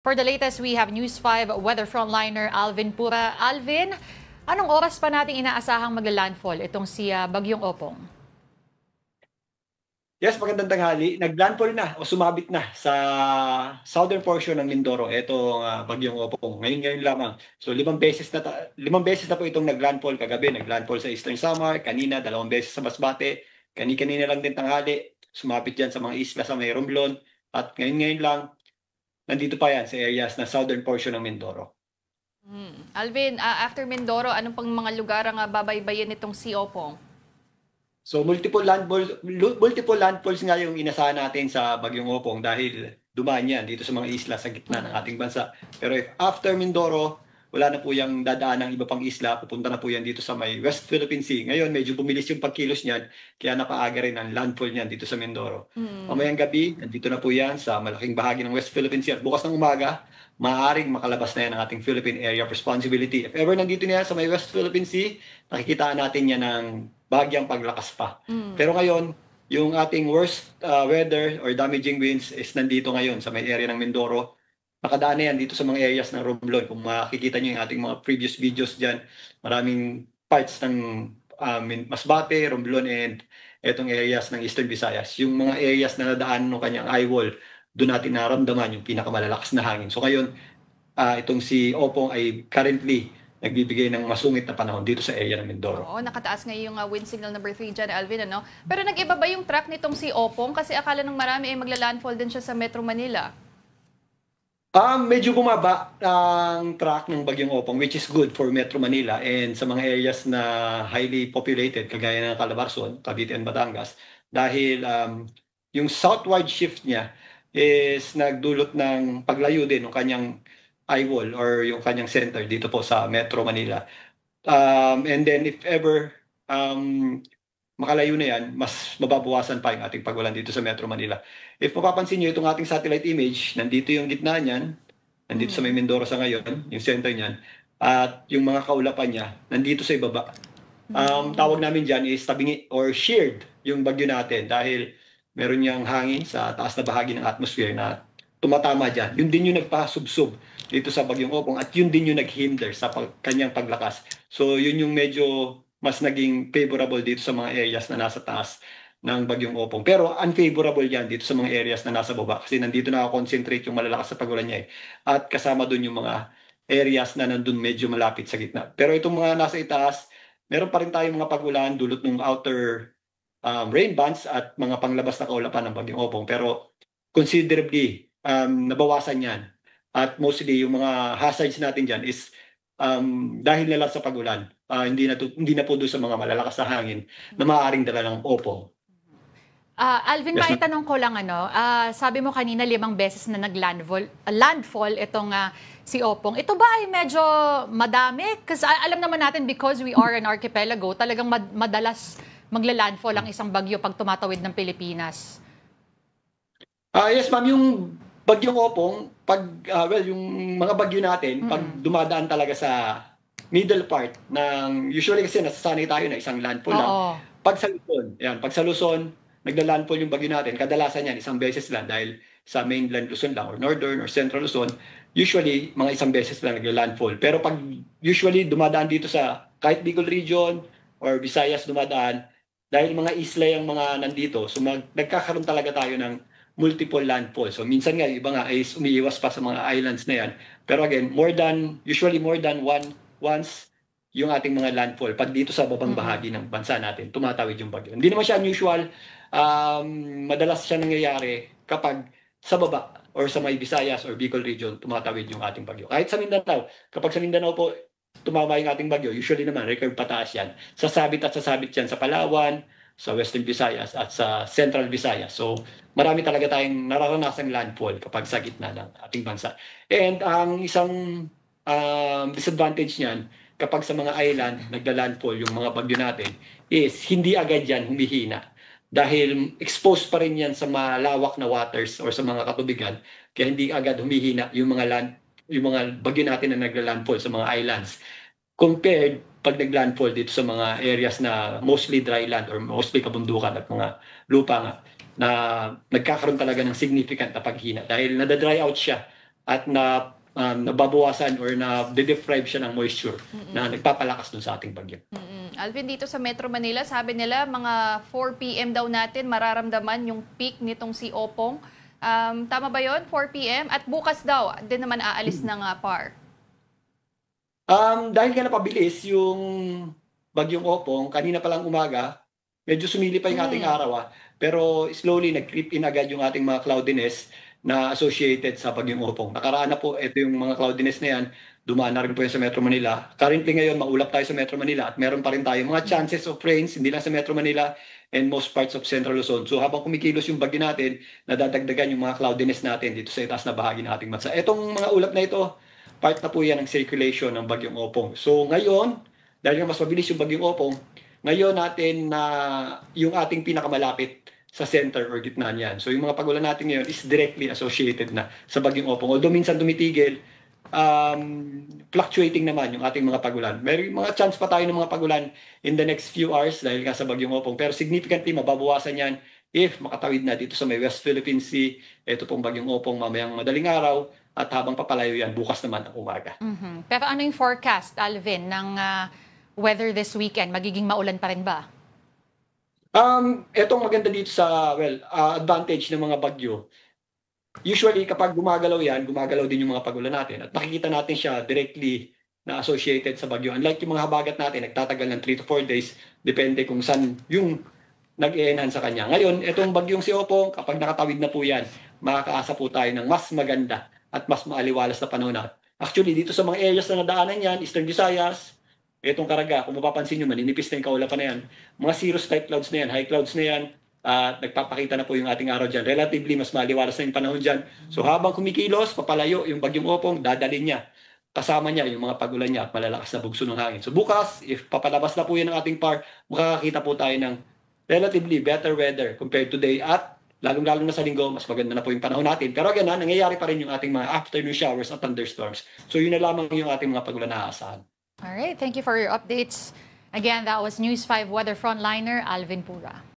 For the latest, we have News 5 weather frontliner Alvin Pura. Alvin, anong oras pa nating inaasahang magla-landfall itong si Bagyong Opong? Yes, magandang tanghali. Naglandfall na o sumabit na sa southern portion ng Mindoro. Itong Bagyong Opong. Ngayon lamang. So 5 beses na po itong naglandfall kagabi. Naglandfall sa Eastern Samar, kanina 2 beses sa Masbate, kanina lang din tanghali. Sumabit yan sa mga isla sa may Romblon. At ngayon lang, nandito pa yan sa areas na southern portion ng Mindoro. Alvin, after Mindoro, anong pang mga lugar ang babaybayin nitong si Opong? So multiple landfalls nga yung inasahan natin sa Bagyong Opong dahil dumaan yan dito sa mga isla sa gitna ng ating bansa. Pero if after Mindoro, wala na po yung dadaan ng iba pang isla, pupunta na po yan dito sa may West Philippine Sea. Ngayon, medyo bumilis yung pagkilos niyan, kaya napaaga rin ang landfall niyan dito sa Mindoro. Mamayang gabi, nandito na po yan sa malaking bahagi ng West Philippine Sea. At bukas ng umaga, maaaring makalabas na yan ang ating Philippine Area of Responsibility. If ever nandito na yan sa may West Philippine Sea, nakikitaan natin yan ng bagyang paglakas pa. Pero ngayon, yung ating worst weather or damaging winds is nandito ngayon sa may area ng Mindoro. Nakadaan na yan dito sa mga areas ng Romblon. Kung makikita nyo yung ating mga previous videos dyan, maraming parts ng Masbate, Romblon, and etong areas ng Eastern Visayas. Yung mga areas na nadaan ng kanyang eye wall, doon natin naramdaman yung pinakamalalakas na hangin. So ngayon, itong si Opong ay currently nagbibigay ng masungit na panahon dito sa area ng Mindoro. Oo, nakataas ngayon yung wind signal number 3 dyan, Alvin, ano? Pero nag-iba ba yung track nitong si Opong? Kasi akala ng marami ay magla-landfall din siya sa Metro Manila. Medyo bumaba ang track ng Bagyong Opong, which is good for Metro Manila and sa mga areas na highly populated, kagaya ng Calabarzon, Cavite and Batangas. Dahil yung southward shift niya is nagdulot ng paglayo din ng kanyang eye wall or yung kanyang center dito po sa Metro Manila. And then if ever makalayo na yan, mas mababawasan pa yung ating pag-ulan dito sa Metro Manila. If mapapansin nyo, itong ating satellite image, nandito yung gitna niyan, nandito sa may Mindoro sa ngayon, yung center niyan, at yung mga kaulapan niya, nandito sa ibaba. Tawag namin dyan is tabingi or sheared yung bagyo natin dahil meron niyang hangin sa taas na bahagi ng atmosphere na tumatama dyan. Yun din yung nagpasubsob dito sa Bagyong Opong at yun din yung nag-hinder sa kanyang paglakas. So yun yung medyo mas naging favorable dito sa mga areas na nasa taas ng Bagyong Opong. Pero unfavorable yan dito sa mga areas na nasa baba kasi nandito na-concentrate yung malalakas sa pagulan niya eh. At kasama dun yung mga areas na nandun medyo malapit sa gitna. Pero itong mga nasa itaas, meron pa rin tayong mga pagulan dulot ng outer rain bands at mga panglabas na kaulapan ng Bagyong Opong. Pero considerably, nabawasan yan. At mostly yung mga hazards natin dyan is dahil na lang sa pagulan. Hindi na po doon sa mga malalakas na hangin na maaaring dala ng Opong. Alvin, Yes, maitanong ko lang, sabi mo kanina 5 beses na landfall itong si Opong. Ito ba ay medyo madami? Kasi alam naman natin because we are an archipelago, talagang madalas magla-landfall ang isang bagyo pag tumatawid ng Pilipinas. Yes, ma'am, yung Bagyong Opong, yung mga bagyo natin, pag dumadaan talaga sa middle part ng, usually kasi nasasanay tayo na isang landfall lang. Pag sa Luzon, nagla-landfall yung bagyo natin, kadalasan yan, 1 beses lang dahil sa mainland Luzon lang or northern or central Luzon, usually mga 1 beses lang nagla-landfall. Pero pag usually dumadaan dito sa kahit Bicol region or Visayas dumadaan, dahil mga isla yung mga nandito, so nagkakaroon talaga tayo ng multiple landfall. So minsan nga, iba nga ay umiiwas pa sa mga islands na yan. Pero again, usually more than once yung ating mga landfall. Pag dito sa babang bahagi ng bansa natin, tumatawid yung bagyo. Hindi naman siya unusual. Madalas siya nangyayari kapag sa baba or sa may Visayas or Bicol region, tumatawid yung ating bagyo. Kahit sa Mindanao, kapag sa Mindanao po, tumama yung ating bagyo, usually naman, record pataas yan. Sasabit yan sa Palawan, sa Western Visayas at sa Central Visayas. So marami talaga tayong nararanasang landfall kapag sa gitna ng ating bansa. And ang isang disadvantage niyan, kapag sa mga island nagla-landfall yung mga bagyo natin, is hindi agad yan humihina. Dahil exposed pa rin yan sa malawak na waters or sa mga katubigan, kaya hindi agad humihina yung mga bagyo natin na nagla-landfall sa mga islands. Compared pag naglandfall dito sa mga areas na mostly dry land or mostly kabundukan at mga lupa nga na nagkakaroon talaga ng significant na paghina dahil nada-dry out siya at nababawasan or na-deprive siya ng moisture na nagpapalakas dun sa ating bagyo. Alvin, dito sa Metro Manila, sabi nila mga 4 p.m. daw natin mararamdaman yung peak nitong si Opong. Tama ba yon 4 p.m.? At bukas daw, din naman aalis ng PAR. Dahil nga napabilis yung bagyong Opong, kanina pa lang umaga, medyo sumili pa yung ating araw. Pero slowly nag-creep in agad yung ating mga cloudiness na associated sa bagyong Opong. Nakaraan na po, ito yung mga cloudiness na yan, dumaan na rin po yan sa Metro Manila. Currently ngayon, maulap tayo sa Metro Manila at meron pa rin tayo mga chances of rains, hindi lang sa Metro Manila and most parts of Central Luzon. So habang kumikilos yung bagyo natin, nadadagdagan yung mga cloudiness natin dito sa itaas na bahagi ng ating bansa. Itong mga ulap na ito, part na po yan ng circulation ng bagyong Opong. So ngayon, dahil nga mas mabilis yung bagyong Opong, ngayon natin na yung ating pinakamalapit sa center or gitna niyan. So yung mga pagulan natin ngayon is directly associated na sa bagyong Opong. Although minsan tumitigil, fluctuating naman yung ating mga pagulan. May mga chance pa tayo ng mga pagulan in the next few hours dahil nga sa bagyong Opong. Pero significantly mababawasan yan if makatawid na dito sa may West Philippine Sea. Ito pong bagyong Opong mamayang madaling araw at habang papalayo yan, bukas naman ang umaga. Pero ano yung forecast, Alvin, ng weather this weekend? Magiging maulan pa rin ba? Etong maganda dito sa, advantage ng mga bagyo. Usually, kapag gumagalaw yan, gumagalaw din yung mga pagulan natin. At nakikita natin siya directly na associated sa bagyo. Unlike yung mga habagat natin, nagtatagal ng 3 to 4 days, depende kung saan yung nag-e-enhance sa kanya. Ngayon, itong bagyong si Opong, kapag nakatawid na po yan, makakaasa po tayo ng mas maganda at mas maaliwalas na panahon na. Actually, dito sa mga areas na nadaanan yan, Eastern Visayas, itong Caraga, kung mapapansin nyo, maninipis na yung kaulapan na yan. Mga cirrus type clouds na yan, high clouds na yan, at nagpapakita na po yung ating araw dyan. Relatively, mas maliwalas na yung panahon dyan. So habang kumikilos, papalayo yung bagyong Opong, dadalhin niya. Kasama niya yung mga pagulan niya at malalakas na bugso ng hangin. So bukas, if papalabas na po yan ng ating PAR, makakakita po tayo ng relatively better weather compared today at lalong-lalo na sa linggo, mas maganda na po yung panahon natin. Pero again, nangyayari pa rin yung ating mga afternoon showers at thunderstorms. So yun na lamang yung ating mga pagulan na aasahan. All right, thank you for your updates. Again, that was News 5 weather frontliner Alvin Pura.